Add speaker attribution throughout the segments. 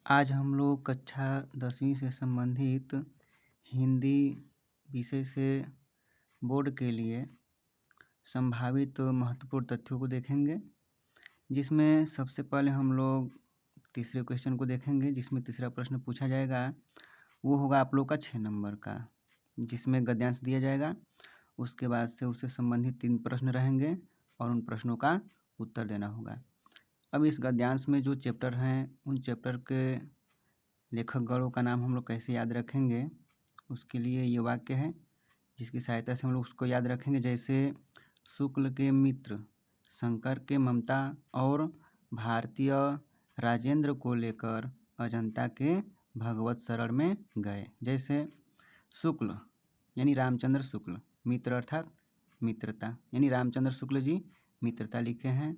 Speaker 1: आज हम लोग कक्षा 10वीं से संबंधित हिंदी विषय से बोर्ड के लिए संभावित महत्वपूर्ण तथ्यों को देखेंगे, जिसमें सबसे पहले हम लोग तीसरे क्वेश्चन को देखेंगे, जिसमें तीसरा प्रश्न पूछा जाएगा। वो होगा आप लोग का 6 नंबर का, जिसमें गद्यांश दिया जाएगा। उसके बाद से उससे संबंधित 3 प्रश्न रहेंगे और उन प्रश्नों का उत्तर देना होगा। अब इस गद्यांश में जो चैप्टर हैं, उन चैप्टर के लेखकगणों का नाम हम लोग कैसे याद रखेंगे, उसके लिए ये वाक्य है जिसकी सहायता से हम लोग उसको याद रखेंगे। जैसे शुक्ल के मित्र शंकर के ममता और भारतीय राजेंद्र को लेकर अजंता के भगवत शरण में गए। जैसे शुक्ल यानी रामचंद्र शुक्ल, मित्र अर्थात मित्रता यानी रामचंद्र शुक्ल जी मित्रता लिखे हैं।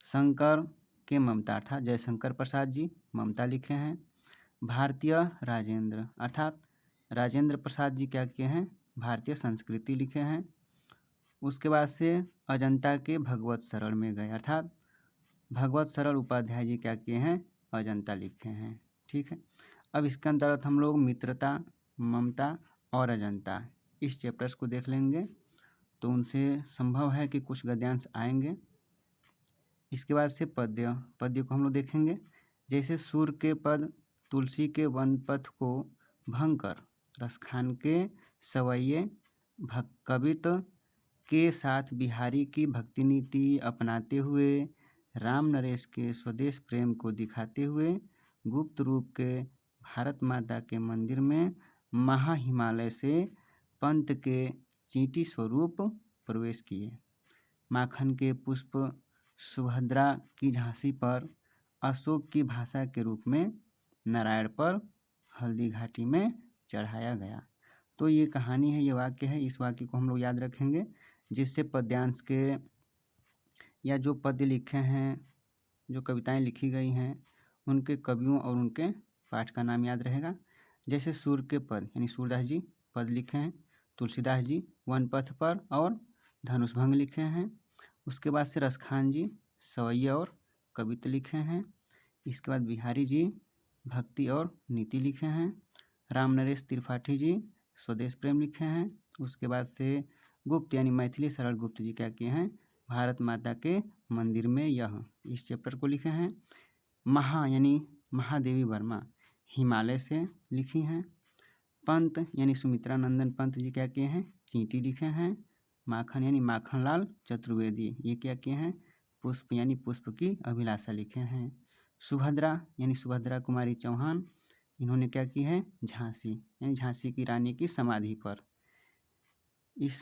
Speaker 1: शंकर के ममता अर्थात जयशंकर प्रसाद जी ममता लिखे हैं। भारतीय राजेंद्र अर्थात राजेंद्र प्रसाद जी क्या किए हैं, भारतीय संस्कृति लिखे हैं। उसके बाद से अजंता के भगवत शरण में गए अर्थात भगवत शरण उपाध्याय जी क्या किए हैं, अजंता लिखे हैं। ठीक है, अब इसके अंतर्गत हम लोग मित्रता, ममता और अजंता इस चैप्टर्स को देख लेंगे, तो उनसे संभव है कि कुछ गद्यांश आएंगे। इसके बाद से पद्य को हम लोग देखेंगे। जैसे सूर्य के पद तुलसी के वन पथ को भंग कर रसखान के सवैये कवित के साथ बिहारी की भक्ति नीति अपनाते हुए राम नरेश के स्वदेश प्रेम को दिखाते हुए गुप्त रूप के भारत माता के मंदिर में महा हिमालय से पंत के चींटी स्वरूप प्रवेश किए। माखन के पुष्प सुभद्रा की झांसी पर अशोक की भाषा के रूप में नारायण पर हल्दी घाटी में चढ़ाया गया। तो ये कहानी है, ये वाक्य है। इस वाक्य को हम लोग याद रखेंगे, जिससे पद्यांश के या जो पद्य लिखे हैं, जो कविताएं लिखी गई हैं, उनके कवियों और उनके पाठ का नाम याद रहेगा। जैसे सूर्य के पद यानी सूरदास जी पद लिखे हैं, तुलसीदास जी वन पथ पर और धनुष भंग लिखे हैं। उसके बाद से रसखान जी सवैया और कविता लिखे हैं। इसके बाद बिहारी जी भक्ति और नीति लिखे हैं। राम नरेश त्रिपाठी जी स्वदेश प्रेम लिखे हैं। उसके बाद से गुप्त यानी मैथिली सरल गुप्त जी क्या किए हैं, भारत माता के मंदिर में यह इस चैप्टर को लिखे हैं। महा यानी महादेवी वर्मा हिमालय से लिखी हैं। पंत यानी सुमित्रा नंदन पंत जी क्या किए हैं, चींटी लिखे हैं। माखन यानी माखनलाल चतुर्वेदी ये क्या किए हैं, पुष्प यानी पुष्प की अभिलाषा लिखे हैं। सुभद्रा यानी सुभद्रा कुमारी चौहान इन्होंने क्या की है, झांसी यानी झांसी की रानी की समाधि पर इस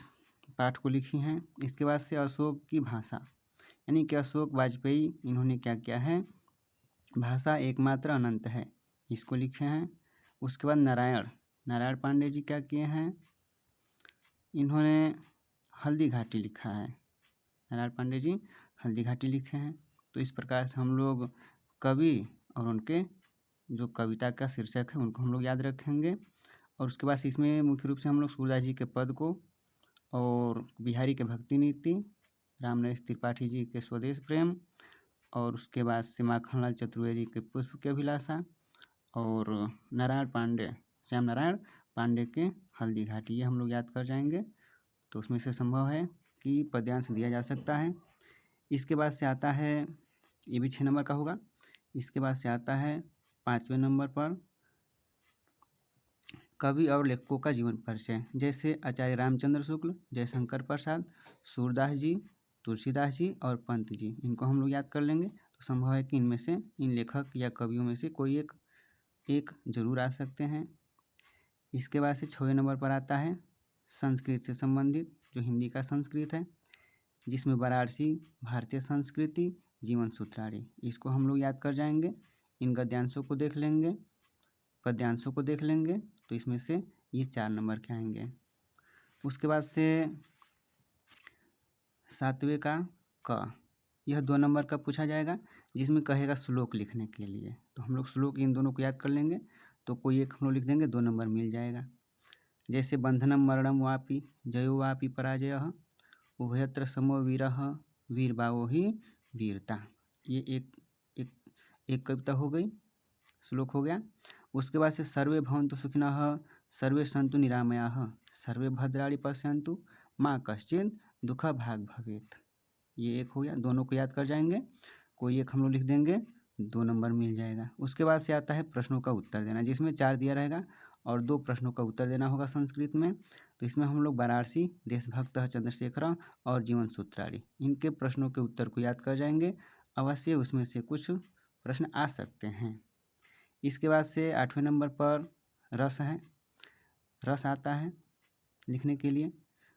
Speaker 1: पाठ को लिखी हैं। इसके बाद से अशोक की भाषा यानी कि अशोक वाजपेयी इन्होंने क्या किया है, भाषा एकमात्र अनंत है, इसको लिखे हैं। उसके बाद नारायण पांडे जी क्या किए हैं, इन्होंने हल्दी घाटी लिखा है। नारायण पांडे जी हल्दी घाटी लिखे हैं। तो इस प्रकार से हम लोग कवि और उनके जो कविता का शीर्षक है उनको हम लोग याद रखेंगे। और उसके बाद इसमें मुख्य रूप से हम लोग सूरदास जी के पद को और बिहारी के भक्ति नीति, राम नरेश त्रिपाठी जी के स्वदेश प्रेम और उसके बाद से माखनलाल चतुर्वेदी के पुष्प की अभिलाषा और श्याम नारायण पांडे के हल्दी घाटी ये हम लोग याद कर जाएंगे। तो उसमें से संभव है कि पद्यांश दिया जा सकता है। इसके बाद से आता है, ये भी 6 नंबर का होगा। इसके बाद से आता है 5वें नंबर पर कवि और लेखकों का जीवन परिचय। जैसे आचार्य रामचंद्र शुक्ल, जयशंकर प्रसाद, सूरदास जी, तुलसीदास जी और पंत जी, इनको हम लोग याद कर लेंगे। तो संभव है कि इनमें से इन लेखक या कवियों में से कोई एक जरूर आ सकते हैं। इसके बाद से 6वें नंबर पर आता है संस्कृत से संबंधित, जो हिंदी का संस्कृत है, जिसमें वाराणसी भारतीय संस्कृति जीवन सूत्राणी, इसको हम लोग याद कर जाएंगे। इन गद्यांशों को देख लेंगे, पद्यांशों को देख लेंगे, तो इसमें से ये 4 नंबर के आएंगे। उसके बाद से 7वें का क, यह 2 नंबर का पूछा जाएगा, जिसमें कहेगा श्लोक लिखने के लिए। तो हम लोग श्लोक इन दोनों को याद कर लेंगे, तो कोई एक हम लोग लिख देंगे, 2 नंबर मिल जाएगा। जैसे बंधनम मरणम वापि जयो वापि पराजयः उभयत्र समो वीरः वीरबावो ही वीरता, ये एक कविता हो गई श्लोक हो गया। उसके बाद से सर्वे भवन्तु सुखिनः, सर्वे सन्तु निरामयाः, सर्वे भद्राणि पश्यन्तु, माँ कश्चित् दुःख भाग् भवेत्। ये एक हो गया, दोनों को याद कर जाएंगे, कोई एक हम लोग लिख देंगे, 2 नंबर मिल जाएगा। उसके बाद से आता है प्रश्नों का उत्तर देना, जिसमें 4 दिया रहेगा और 2 प्रश्नों का उत्तर देना होगा संस्कृत में। तो इसमें हम लोग वाराणसी, देशभक्त चंद्रशेखर और जीवन सूत्राणी, इनके प्रश्नों के उत्तर को याद कर जाएंगे। अवश्य उसमें से कुछ प्रश्न आ सकते हैं। इसके बाद से 8वें नंबर पर रस है, रस आता है लिखने के लिए।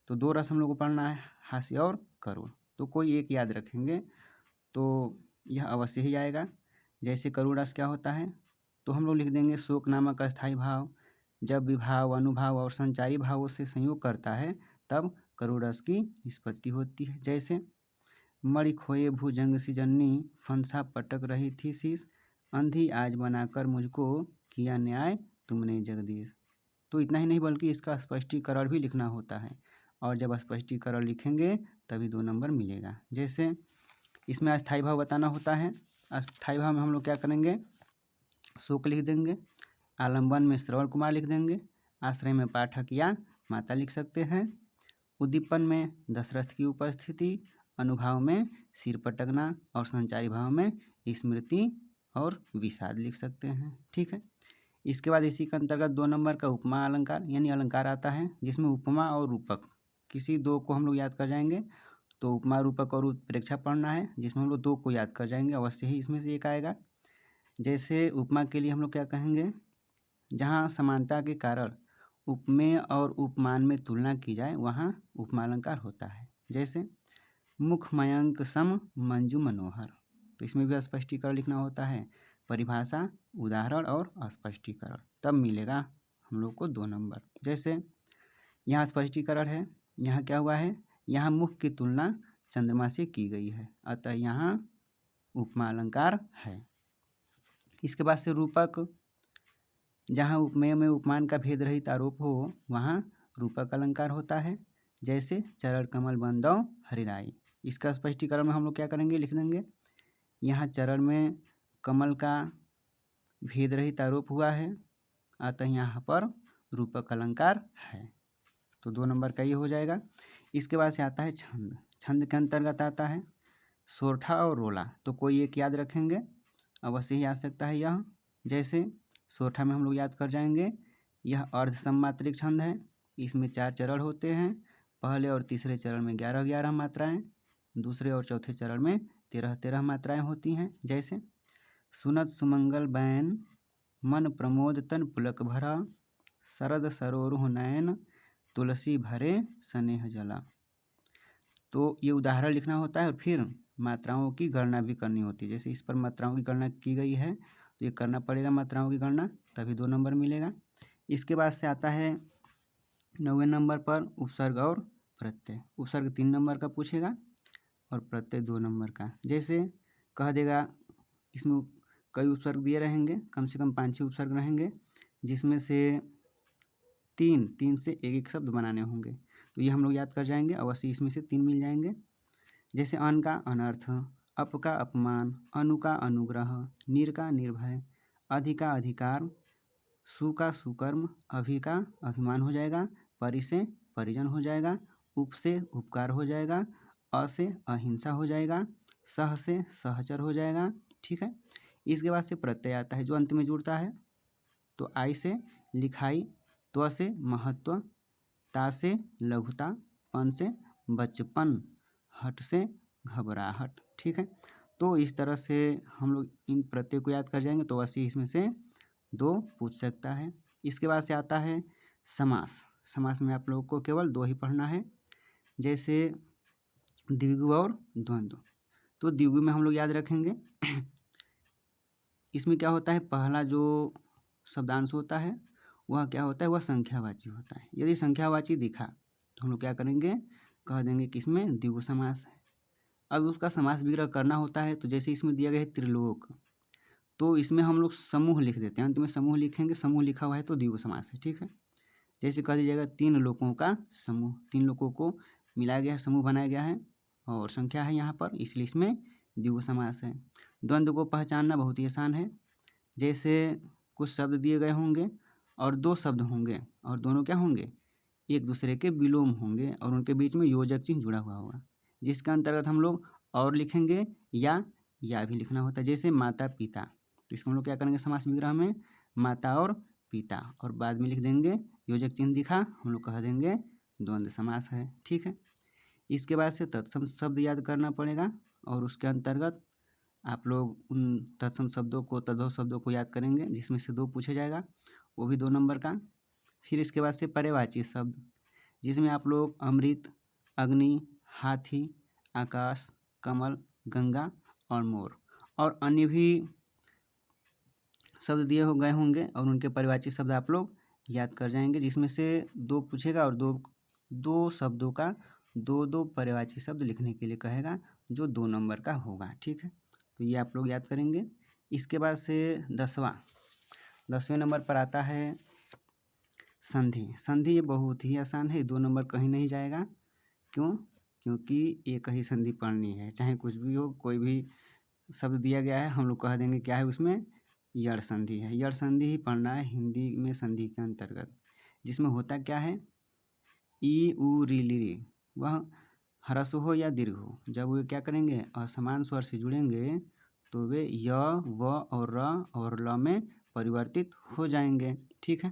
Speaker 1: तो 2 रस हम लोग को पढ़ना है, हास्य और करुण। तो कोई एक याद रखेंगे तो यह अवश्य ही आएगा। जैसे करुण रस क्या होता है, तो हम लोग लिख देंगे शोक नामक अस्थायी भाव जब विभाव, अनुभाव और संचारी भावों से संयोग करता है तब करुण रस की निष्पत्ति होती है। जैसे मणि खोए भुजंग सी जननी, फंसा पटक रही थी शीश, अंधी आज बनाकर मुझको किया न्याय तुमने जगदीश। तो इतना ही नहीं बल्कि इसका स्पष्टीकरण भी लिखना होता है, और जब स्पष्टीकरण लिखेंगे तभी 2 नंबर मिलेगा। जैसे इसमें अस्थायी भाव बताना होता है। अस्थायी भाव में हम लोग क्या करेंगे, शोक लिख देंगे, आलम्बन में श्रवण कुमार लिख देंगे, आश्रय में पाठक या माता लिख सकते हैं, उद्दीपन में दशरथ की उपस्थिति, अनुभाव में सिर पटकना और संचारी भाव में स्मृति और विषाद लिख सकते हैं। ठीक है। इसके बाद इसी के अंतर्गत 2 नंबर का उपमा अलंकार यानी अलंकार आता है, जिसमें उपमा और रूपक किसी 2 को हम लोग याद कर जाएंगे। तो उपमा, रूपक और उत्प्रेक्षा पढ़ना है, जिसमें हम लोग 2 को याद कर जाएंगे, अवश्य ही इसमें से एक आएगा। जैसे उपमा के लिए हम लोग क्या कहेंगे, जहाँ समानता के कारण उपमेय और उपमान में तुलना की जाए वहाँ उपमा अलंकार होता है। जैसे मुख मयंक सम मंजू मनोहर, तो इसमें भी स्पष्टीकरण लिखना होता है, परिभाषा, उदाहरण और स्पष्टीकरण, तब मिलेगा हम लोग को 2 नंबर। जैसे यहाँ स्पष्टीकरण है, यहाँ क्या हुआ है, यहाँ मुख की तुलना चंद्रमा से की गई है, अतः यहाँ उपमा अलंकार है। इसके बाद से रूपक, जहाँ उपमेय में उपमान का भेद रहित आरोप हो वहाँ रूपक अलंकार होता है। जैसे चरण कमल बंदौ हरिराई, इसका स्पष्टीकरण में हम लोग क्या करेंगे, लिख देंगे, यहाँ चरण में कमल का भेद रहित आरोप हुआ है, अतः यहाँ पर रूपक अलंकार है। तो 2 नंबर का ये हो जाएगा। इसके बाद से आता है छंद। छंद के अंतर्गत आता है सोरठा और रोला, तो कोई एक याद रखेंगे, अवश्य ही आ सकता है यह। जैसे सोरठा में हम लोग याद कर जाएंगे, यह अर्ध सम्मात्रिक छंद है, इसमें 4 चरण होते हैं, पहले और तीसरे चरण में 11-11 मात्राएं, दूसरे और चौथे चरण में 13-13 मात्राएं होती हैं। जैसे सुनत सुमंगल बैन, मन प्रमोद तन पुलक भरा, शरद सरोरुह नयन, तुलसी भरे स्नेह जला। तो ये उदाहरण लिखना होता है और फिर मात्राओं की गणना भी करनी होती है। जैसे इस पर मात्राओं की गणना की गई है तो ये करना पड़ेगा मात्राओं की गणना, तभी 2 नंबर मिलेगा। इसके बाद से आता है 9वें नंबर पर उपसर्ग और प्रत्यय। उपसर्ग 3 नंबर का पूछेगा और प्रत्यय 2 नंबर का। जैसे कह देगा, इसमें कई उपसर्ग दिए रहेंगे, कम से कम 5-6 उपसर्ग रहेंगे, जिसमें से 3 से एक शब्द बनाने होंगे, तो ये हम लोग याद कर जाएंगे, अवश्य इसमें से 3 मिल जाएंगे। जैसे अन का अनर्थ, अप का अपमान, अनु का अनुग्रह, निर का निर्भय, अधि का अधिकार, सु का सुकर्म, अभि का अभिमान हो जाएगा, परि से परिजन हो जाएगा, उप से उपकार हो जाएगा, अ से अहिंसा हो जाएगा, सह से सहचर हो जाएगा। ठीक है। इसके बाद से प्रत्यय आता है जो अंत में जुड़ता है, तो आई से लिखाई, त्व से महत्व, ता से लघुता, पन से बचपन, हट से घबराहट। ठीक है। तो इस तरह से हम लोग इन प्रत्यय को याद कर जाएंगे, तो वैसे इसमें से 2 पूछ सकता है। इसके बाद से आता है समास। समास में आप लोगों को केवल 2 ही पढ़ना है। जैसे द्विगु और द्वंद्व, तो द्विगु में हम लोग याद रखेंगे, इसमें क्या होता है, पहला जो शब्दांश होता है वह क्या होता है, वह संख्यावाची होता है। यदि संख्यावाची दिखा तो हम लोग क्या करेंगे, कह देंगे कि इसमें द्विगु समास है। अब उसका समास विग्रह करना होता है, तो जैसे इसमें दिया गया है त्रिलोक, तो इसमें हम लोग समूह लिख देते हैं, अंत में समूह लिखेंगे, समूह लिखा हुआ है तो द्विगु समास है। ठीक है। जैसे कह दीजिएगा 3 लोकों का समूह, 3 लोकों को मिलाया गया है, समूह बनाया गया है और संख्या है यहाँ पर, इसलिए इसमें द्विगु समास है। द्वंद्व को पहचानना बहुत ही आसान है। जैसे कुछ शब्द दिए गए होंगे और दो शब्द होंगे और दोनों क्या होंगे, एक दूसरे के विलोम होंगे और उनके बीच में योजक चिन्ह जुड़ा हुआ होगा, जिसके अंतर्गत हम लोग और लिखेंगे या भी लिखना होता है। जैसे माता पिता, तो इसको हम लोग क्या करेंगे, समास विग्रह में माता और पिता, और बाद में लिख देंगे योजक चिन्ह दिखा, हम लोग कह देंगे द्वंद्व समास है। ठीक है। इसके बाद से तत्सम शब्द याद करना पड़ेगा और उसके अंतर्गत आप लोग उन तत्सम शब्दों को, तद्भव शब्दों को याद करेंगे, जिसमें से 2 पूछे जाएगा, वो भी 2 नंबर का। फिर इसके बाद से पर्यायवाची शब्द, जिसमें आप लोग अमृत, अग्नि, हाथी, आकाश, कमल, गंगा और मोर और अन्य भी शब्द दिए हो गए होंगे और उनके पर्यायवाची शब्द आप लोग याद कर जाएंगे, जिसमें से 2 पूछेगा और दो शब्दों का 2 पर्यायवाची शब्द लिखने के लिए कहेगा, जो 2 नंबर का होगा। ठीक है, तो ये आप लोग याद करेंगे। इसके बाद से 10वें नंबर पर आता है संधि। संधि ये बहुत ही आसान है, 2 नंबर कहीं नहीं जाएगा। क्यों? क्योंकि एक ही संधि पढ़नी है, चाहे कुछ भी हो, कोई भी शब्द दिया गया है हम लोग कह देंगे क्या है उसमें, यड़ संधि है। यड़ संधि ही पढ़ना है हिंदी में संधि के अंतर्गत, जिसमें होता क्या है, ई उ री ली री, वह ह्रस्व हो या दीर्घ हो, जब वे क्या करेंगे असमान स्वर से जुड़ेंगे तो वे य, व और र और ल में परिवर्तित हो जाएंगे। ठीक है,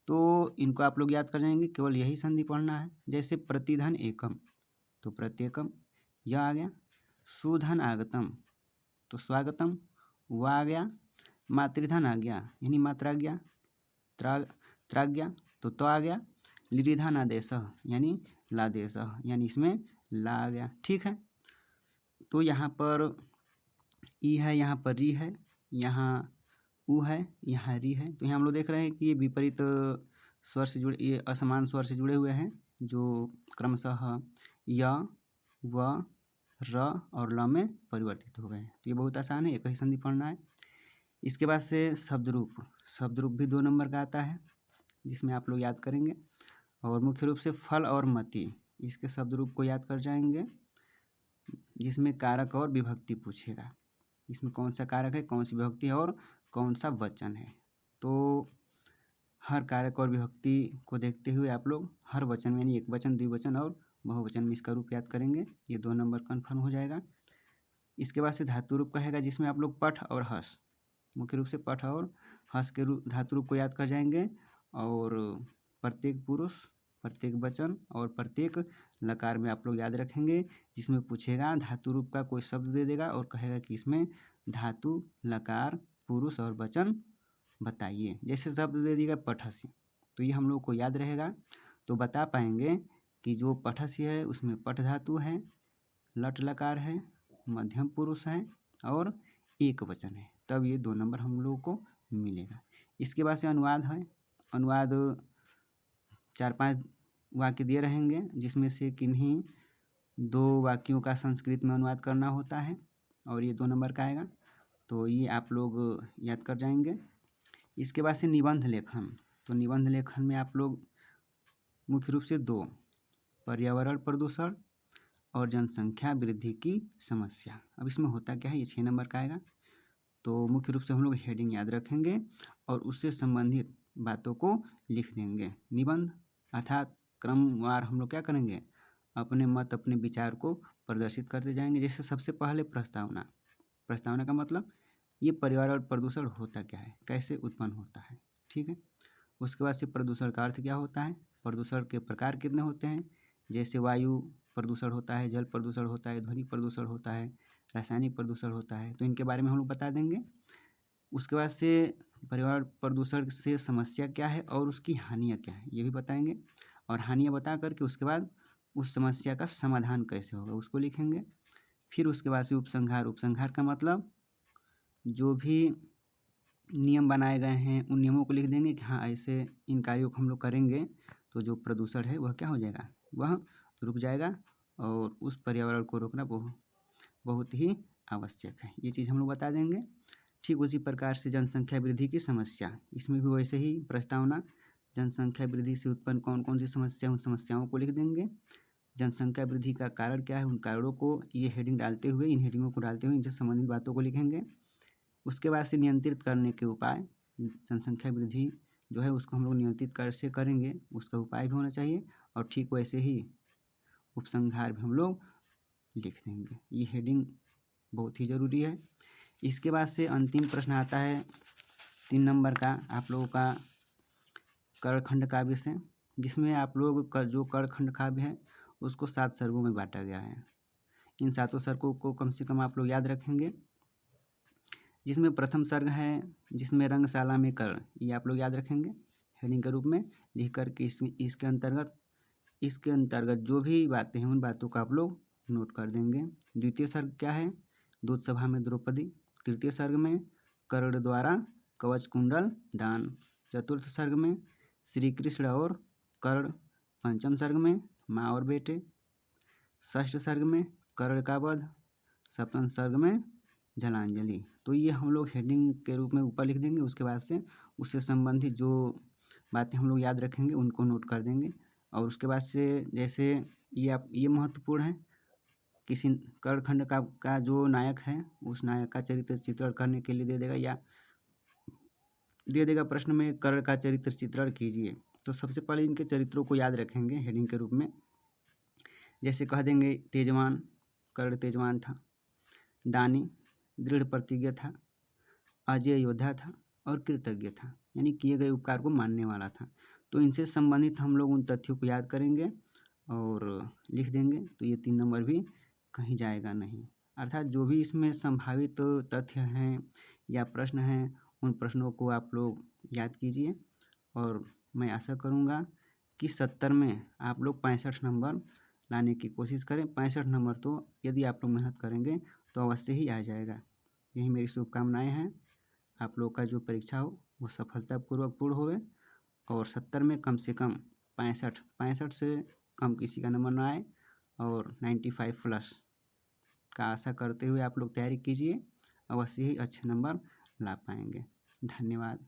Speaker 1: तो इनको आप लोग याद कर जाएंगे, केवल यही संधि पढ़ना है। जैसे प्रतिधन एकम, तो प्रत्येकम यह आ गया। सुधन आगतम, तो स्वागतम वह आ गया। मातृधन आ गया यानी मात्रा गया, त्राज्ञा तो आ गया। लिरिधन आदेश यानी लादेश, यानी इसमें ला आ गया। ठीक है, तो यहाँ पर ई है, यहाँ पर री है, यहाँ उ है, यहाँ री है। तो यहाँ हम लोग देख रहे हैं कि ये विपरीत स्वर से जुड़े, ये असमान स्वर से जुड़े हुए हैं, जो क्रमशः य, व, र और ल में परिवर्तित हो गए। तो ये बहुत आसान है, एक ही संधि पढ़ना है। इसके बाद से शब्द रूप भी 2 नंबर का आता है, जिसमें आप लोग याद करेंगे। और मुख्य रूप से फल और मति, इसके शब्द रूप को याद कर जाएंगे, जिसमें कारक और विभक्ति पूछेगा। इसमें कौन सा कारक है, कौन सी विभक्ति है और कौन सा वचन है। तो हर कारक और विभक्ति को देखते हुए आप लोग हर वचन यानी एक वचन, द्विवचन और बहुवचन में इसका रूप याद करेंगे, ये 2 नंबर कन्फर्म हो जाएगा। इसके बाद से धातु रूप कहेगा, जिसमें आप लोग पठ और हस, मुख्य रूप से पठ और हस के रूप धातु रूप को याद कर जाएंगे, और प्रत्येक पुरुष, प्रत्येक वचन और प्रत्येक लकार में आप लोग याद रखेंगे, जिसमें पूछेगा धातु रूप का कोई शब्द दे देगा और कहेगा कि इसमें धातु, लकार, पुरुष और वचन बताइए। जैसे शब्द दे देगा पठसी, तो ये हम लोग को याद रहेगा, तो बता पाएंगे कि जो पठसी है उसमें पठ धातु है, लट लकार है, मध्यम पुरुष है और एक वचन है, तब ये 2 नंबर हम लोग को मिलेगा। इसके बाद से अनुवाद है। अनुवाद 4-5 वाक्य दिए रहेंगे, जिसमें से किन्हीं 2 वाक्यों का संस्कृत में अनुवाद करना होता है और ये 2 नंबर का आएगा, तो ये आप लोग याद कर जाएंगे। इसके बाद से निबंध लेखन, तो निबंध लेखन में आप लोग मुख्य रूप से 2, पर्यावरण प्रदूषण और जनसंख्या वृद्धि की समस्या। अब इसमें होता क्या है, ये 6 नंबर का आएगा। तो मुख्य रूप से हम लोग हेडिंग याद रखेंगे और उससे संबंधित बातों को लिख देंगे। निबंध अर्थात क्रमवार हम लोग क्या करेंगे, अपने मत, अपने विचार को प्रदर्शित करते जाएंगे। जैसे सबसे पहले प्रस्तावना, प्रस्तावना का मतलब ये पर्यावरण प्रदूषण होता क्या है, कैसे उत्पन्न होता है। ठीक है, उसके बाद से प्रदूषण का अर्थ क्या होता है, प्रदूषण के प्रकार कितने होते हैं, जैसे वायु प्रदूषण होता है, जल प्रदूषण होता है, ध्वनि प्रदूषण होता है, रासायनिक प्रदूषण होता है, तो इनके बारे में हम लोग बता देंगे। उसके बाद से पर्यावरण प्रदूषण से समस्या क्या है और उसकी हानियाँ क्या है, ये भी बताएंगे, और हानियाँ बता करके उसके बाद उस समस्या का समाधान कैसे होगा उसको लिखेंगे। फिर उसके बाद से उपसंहार, उपसंहार का मतलब जो भी नियम बनाए गए हैं उन नियमों को लिख देंगे कि हाँ ऐसे इन कार्यों को हम लोग करेंगे तो जो प्रदूषण है वह क्या हो जाएगा, वह रुक जाएगा, और उस पर्यावरण को रोकना बहुत ही आवश्यक है, ये चीज़ हम लोग बता देंगे। ठीक उसी प्रकार से जनसंख्या वृद्धि की समस्या, इसमें भी वैसे ही प्रस्तावना, जनसंख्या वृद्धि से उत्पन्न कौन कौन सी समस्या, उन समस्याओं को लिख देंगे। जनसंख्या वृद्धि का कारण क्या है, उन कारणों को ये हेडिंग डालते हुए, इन हेडिंगों को डालते हुए इनसे संबंधित बातों को लिखेंगे। उसके बाद से नियंत्रित करने के उपाय, जनसंख्या वृद्धि जो है उसको हम लोग नियंत्रित कैसे करेंगे उसका उपाय भी होना चाहिए, और ठीक वैसे ही उपसंहार भी हम लोग लिख देंगे। ये हेडिंग बहुत ही ज़रूरी है। इसके बाद से अंतिम प्रश्न आता है 3 नंबर का आप लोगों का कर्ण काव्य से, जिसमें आप लोग का जो कर्ण काव्य है उसको 7 सर्गों में बांटा गया है। इन 7 सर्गों को कम से कम आप लोग याद रखेंगे। जिसमें प्रथम सर्ग है जिसमें रंगशाला में कर्ण, ये आप लोग याद रखेंगे हेडिंग के रूप में लिख कर के इसके अंतर्गत जो भी बातें हैं उन बातों को आप लोग नोट कर देंगे। द्वितीय सर्ग क्या है, दूध सभा में द्रौपदी। तृतीय सर्ग में कर्ण द्वारा कवच कुंडल दान। चतुर्थ सर्ग में श्री कृष्ण और कर्ण। पंचम सर्ग में माँ और बेटे। षष्ठ सर्ग में कर्ण का वध। सप्तम सर्ग में जलांजलि। तो ये हम लोग हेडिंग के रूप में ऊपर लिख देंगे। उसके बाद से उससे संबंधित जो बातें हम लोग याद रखेंगे उनको नोट कर देंगे। और उसके बाद से जैसे ये महत्वपूर्ण है, किसी कर्ण का जो नायक है उस नायक का चरित्र चित्रण करने के लिए दे देगा प्रश्न में कर्ण का चरित्र चित्रण कीजिए। तो सबसे पहले इनके चरित्रों को याद रखेंगे हेडिंग के रूप में। जैसे कह देंगे तेजवान, कर्ण तेजवान था। दानी, दृढ़ प्रतिज्ञ था। अजय योद्धा था और कृतज्ञ था, यानी किए गए उपकार को मानने वाला था। तो इनसे संबंधित हम लोग उन तथ्यों को याद करेंगे और लिख देंगे। तो ये 3 नंबर भी कहीं जाएगा नहीं। अर्थात जो भी इसमें संभावित तथ्य हैं या प्रश्न हैं उन प्रश्नों को आप लोग याद कीजिए। और मैं आशा करूँगा कि 70 में आप लोग 65 नंबर लाने की कोशिश करें। 65 नंबर तो यदि आप लोग मेहनत करेंगे तो अवश्य ही आ जाएगा। यही मेरी शुभकामनाएं हैं। आप लोग का जो परीक्षा हो वो सफलतापूर्वक पूर्ण होवे और 70 में कम से कम 65 से कम किसी का नंबर ना आए और 95 प्लस का आशा करते हुए आप लोग तैयारी कीजिए। अवश्य ही अच्छे नंबर ला पाएंगे। धन्यवाद।